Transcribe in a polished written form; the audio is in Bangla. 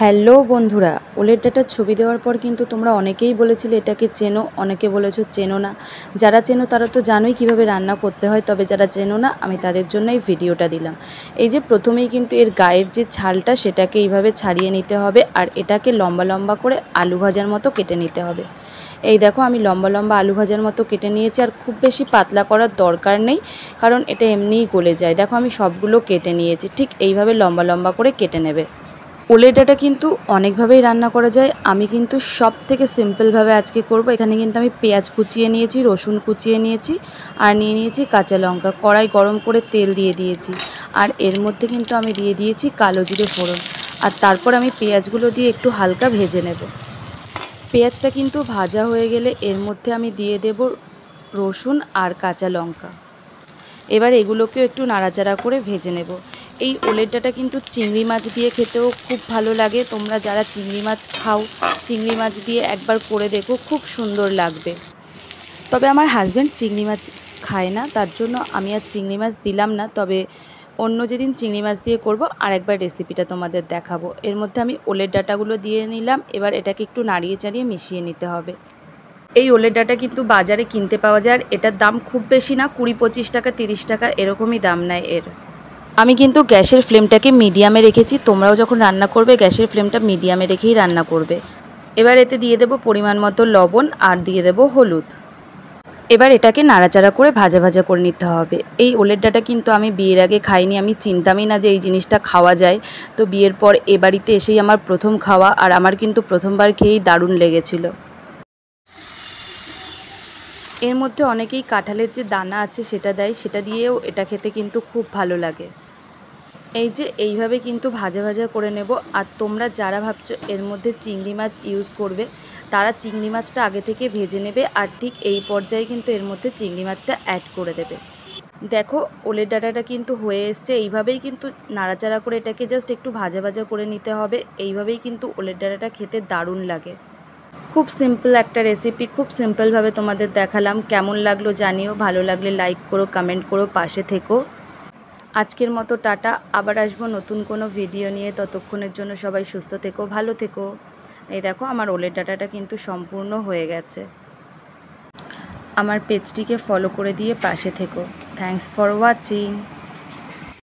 হ্যালো বন্ধুরা, ওলের ডাঁটার ছবি দেওয়ার পর কিন্তু তোমরা অনেকেই বলেছিলে এটাকে চেনো, অনেকে বলেছো চেনো না। যারা চেনো তারা তো জানোই কিভাবে রান্না করতে হয়, তবে যারা চেনো না আমি তাদের জন্য এই ভিডিওটা দিলাম। এই যে প্রথমেই কিন্তু এর গায়ের যে ছালটা সেটাকে এইভাবে ছাড়িয়ে নিতে হবে, আর এটাকে লম্বা লম্বা করে আলু ভাজার মতো কেটে নিতে হবে। এই দেখো আমি লম্বা লম্বা আলু ভাজার মতো কেটে নিয়েছি, আর খুব বেশি পাতলা করার দরকার নেই, কারণ এটা এমনিই গলে যায়। দেখো আমি সবগুলো কেটে নিয়েছি, ঠিক এইভাবে লম্বা লম্বা করে কেটে নেবে। ওলের ডাঁটা কিন্তু অনেকভাবেই রান্না করা যায়, আমি কিন্তু সব থেকে সিম্পলভাবে আজকে করব। এখানে কিন্তু আমি পেঁয়াজ কুচিয়ে নিয়েছি, রসুন কুচিয়ে নিয়েছি, আর নিয়ে নিয়েছি কাঁচা লঙ্কা। কড়াই গরম করে তেল দিয়ে দিয়েছি, আর এর মধ্যে কিন্তু আমি দিয়ে দিয়েছি কালো জিরে ফোড়ন, আর তারপর আমি পেঁয়াজগুলো দিয়ে একটু হালকা ভেজে নেব। পেঁয়াজটা কিন্তু ভাজা হয়ে গেলে এর মধ্যে আমি দিয়ে দেব রসুন আর কাঁচা লঙ্কা। এবার এগুলোকেও একটু নাড়াচাড়া করে ভেজে নেব। এই ওলের ডাঁটা কিন্তু চিংড়ি মাছ দিয়ে খেতেও খুব ভালো লাগে। তোমরা যারা চিংড়ি মাছ খাও, চিংড়ি মাছ দিয়ে একবার করে দেখো, খুব সুন্দর লাগবে। তবে আমার হাজব্যান্ড চিংড়ি মাছ খায় না, তার জন্য আমি আর চিংড়ি মাছ দিলাম না। তবে অন্য যেদিন চিংড়ি মাছ দিয়ে করব আর একবার রেসিপিটা তোমাদের দেখাবো। এর মধ্যে আমি ওলের ডাঁটাগুলো দিয়ে নিলাম, এবার এটাকে একটু নাড়িয়ে চাড়িয়ে মিশিয়ে নিতে হবে। এই ওলের ডাঁটা কিন্তু বাজারে কিনতে পাওয়া যায়, আর এটার দাম খুব বেশি না, 20-25 টাকা 30 টাকা এরকমই দাম নেয় এর। আমি কিন্তু গ্যাসের ফ্লেমটাকে মিডিয়ামে রেখেছি, তোমরাও যখন রান্না করবে গ্যাসের ফ্লেমটা মিডিয়ামে রেখেই রান্না করবে। এবার এতে দিয়ে দেবো পরিমাণ মতো লবণ, আর দিয়ে দেবো হলুদ। এবার এটাকে নাড়াচাড়া করে ভাজা ভাজা করে নিতে হবে। এই ওলের ডাঁটা কিন্তু আমি বিয়ের আগে খাইনি, আমি চিনতামই না যে এই জিনিসটা খাওয়া যায়। তো বিয়ের পর এ বাড়িতে এসেই আমার প্রথম খাওয়া, আর আমার কিন্তু প্রথমবার খেয়েই দারুণ লেগেছিল। এর মধ্যে অনেকেই কাঁঠালের যে দানা আছে সেটা দেয়, সেটা দিয়েও এটা খেতে কিন্তু খুব ভালো লাগে। এই যে এইভাবে কিন্তু ভাজা ভাজা করে নেব। আর তোমরা যারা ভাবছো এর মধ্যে চিংড়ি মাছ ইউজ করবে, তারা চিংড়ি মাছটা আগে থেকে ভেজে নেবে, আর ঠিক এই পর্যায়ে কিন্তু এর মধ্যে চিংড়ি মাছটা অ্যাড করে দেবে। দেখো ওলের ডাঁটাটা কিন্তু হয়ে এসছে। এইভাবেই কিন্তু নাড়াচাড়া করে এটাকে জাস্ট একটু ভাজা ভাজা করে নিতে হবে। এইভাবেই কিন্তু ওলের ডাঁটাটা খেতে দারুণ লাগে। খুব সিম্পল একটা রেসিপি, খুব সিম্পলভাবে তোমাদের দেখালাম। কেমন লাগলো জানিও, ভালো লাগলে লাইক করো, কমেন্ট করো, পাশে থেকো। আজকের মতো টাটা, আবার আসবো নতুন কোনো ভিডিও নিয়ে। ততক্ষণের জন্য সবাই সুস্থ থেকো, ভালো থেকো। এই দেখো আমার ওলের ডাঁটাটা কিন্তু সম্পূর্ণ হয়ে গেছে। আমার পেজটিকে ফলো করে দিয়ে পাশে থেকো। Thanks for watching.